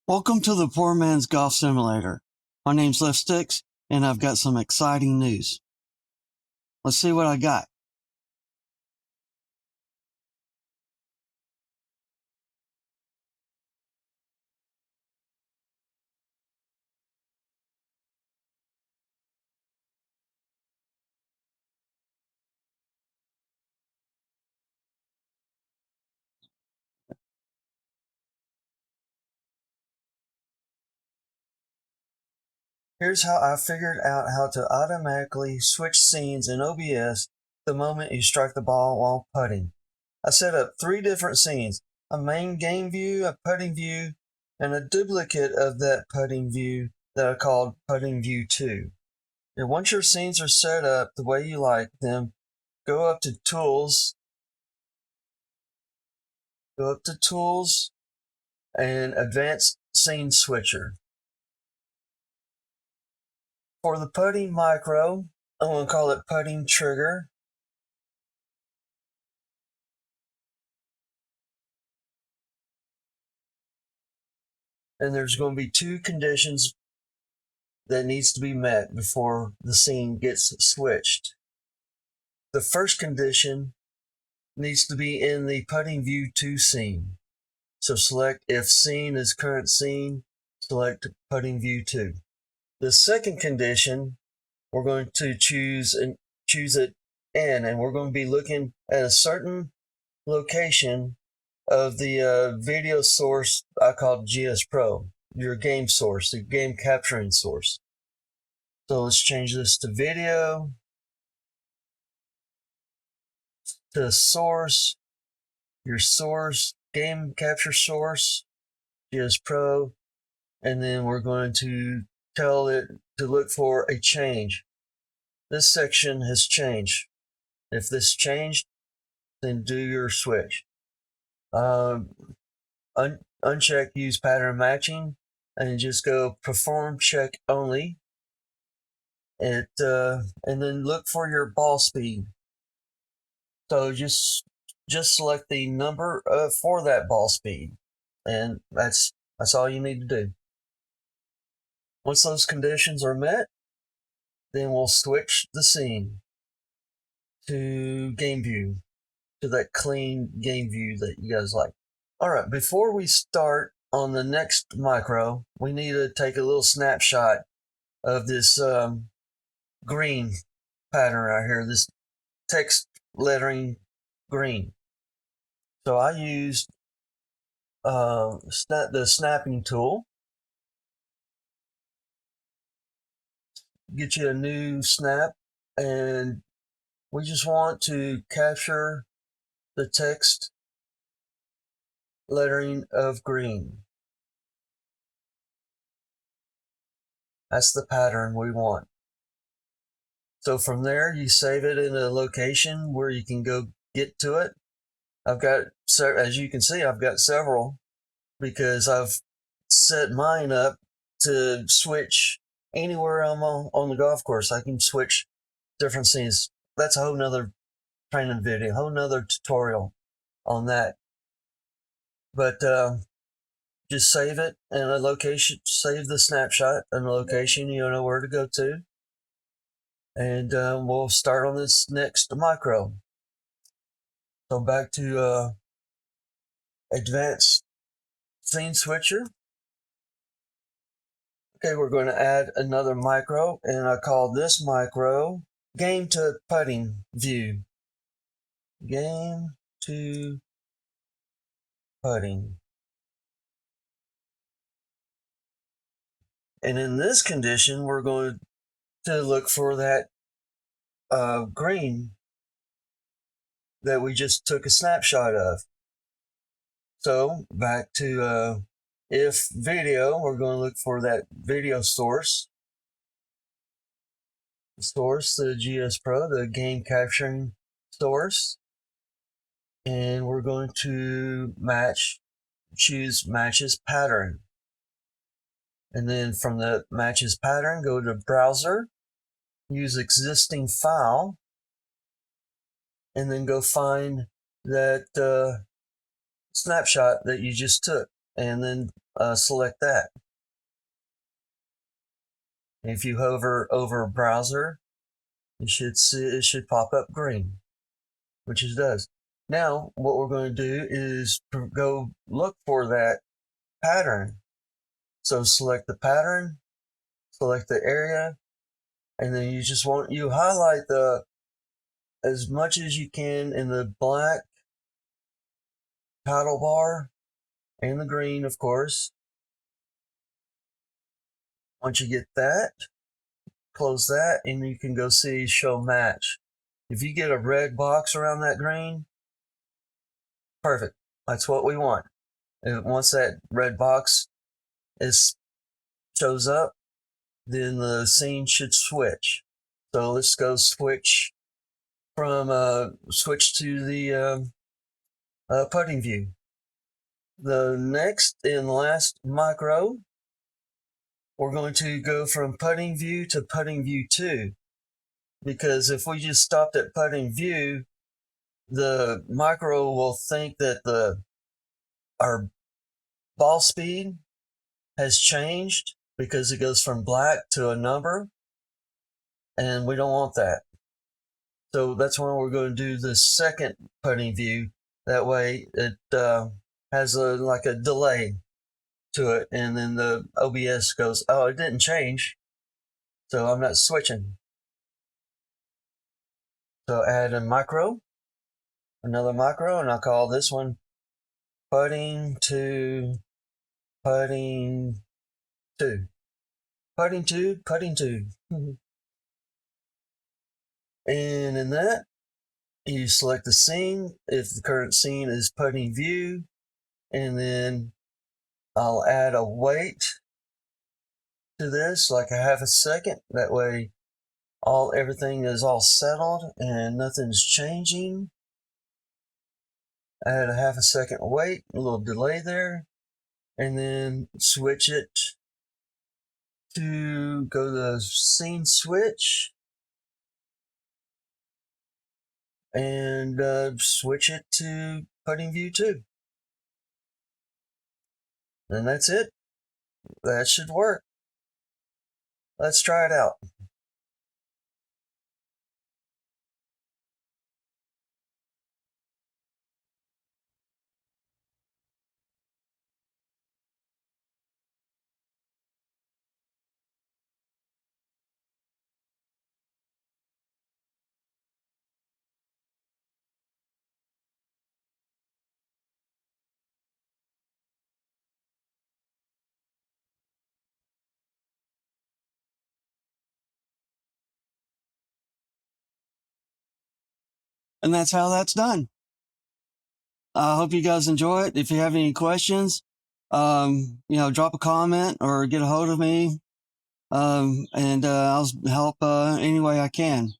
Welcome to the Poor Man's Golf Simulator. My name's LeftSticks, and I've got some exciting news. Let's see what I got. Here's how I figured out how to automatically switch scenes in OBS the moment you strike the ball while putting. I set up 3 different scenes: a main game view, a putting view, and a duplicate of that putting view that I called Putting View 2. And once your scenes are set up the way you like them, go up to Tools, and Advanced Scene Switcher. For the putting micro, I'm going to call it Putting Trigger. And there's going to be 2 conditions that needs to be met before the scene gets switched. The first condition needs to be in the Putting View 2 scene. So select if scene is current scene, select Putting View 2. The second condition, we're going to choose it in, and we're going to be looking at a certain location of the video source I called GS Pro, your game source, the game capturing source. So let's change this to video, to source, your source, game capture source, GS Pro, and then we're going to tell it to look for a change. This section has changed. If this changed, then do your switch. Uncheck use pattern matching and just go perform check only. And then look for your ball speed. So just select the number for that ball speed, and that's all you need to do. Once those conditions are met, then we'll switch the scene to game view, to that clean game view that you guys like. All right, before we start on the next micro, we need to take a little snapshot of this green pattern right here, this text lettering green. So I used the snapping tool. Get you a new snap, and we just want to capture the text lettering of green. That's the pattern we want. So from there, you save it in a location where you can go get to it. I've got, as you can see, I've got several because I've set mine up to switch anywhere I'm on the golf course. I can switch different scenes. That's a whole nother training video, whole nother tutorial on that. But just save it in a location, save the snapshot in a location you know where to go to. And we'll start on this next micro. So back to Advanced Scene Switcher. Okay, we're going to add another micro, and I call this micro Game to Putting View. Game to Putting. And in this condition, we're going to look for that green that we just took a snapshot of. So back to if video, we're going to look for that video source. The GS Pro, the game capturing source. And we're going to choose matches pattern. And then from the matches pattern, go to browser, use existing file, and then go find that snapshot that you just took. and then select that. If you hover over browser, you should see it should pop up green, which it does. Now, what we're going to do is go look for that pattern. So select the pattern, select the area, and then you highlight the as much as you can in the black title bar and the green, of course. Once you get that, close that, and you can go see show match. If you get a red box around that green, perfect. That's what we want. And once that red box shows up, then the scene should switch. So let's go switch to the putting view. The next and last micro, we're going to go from putting view to putting view 2, because if we just stopped at putting view, the micro will think that our ball speed has changed because it goes from black to a number, and we don't want that. So that's when we're going to do the second putting view. That way it has like a delay to it, and then the OBS goes, oh, it didn't change, so I'm not switching. So add a micro, another micro, and I'll call this one putting 2, putting 2, putting 2, putting 2. And in that, you select the scene if the current scene is putting view, and then I'll add a wait to this, like a half a second. That way everything is all settled and nothing's changing. Add a half a second wait, a little delay there, and then switch it to go to scene switch, and switch it to putting view 2. And that's it. That should work. Let's try it out. And that's how that's done. I hope you guys enjoy it. If you have any questions, drop a comment or get a hold of me, and I'll help any way I can.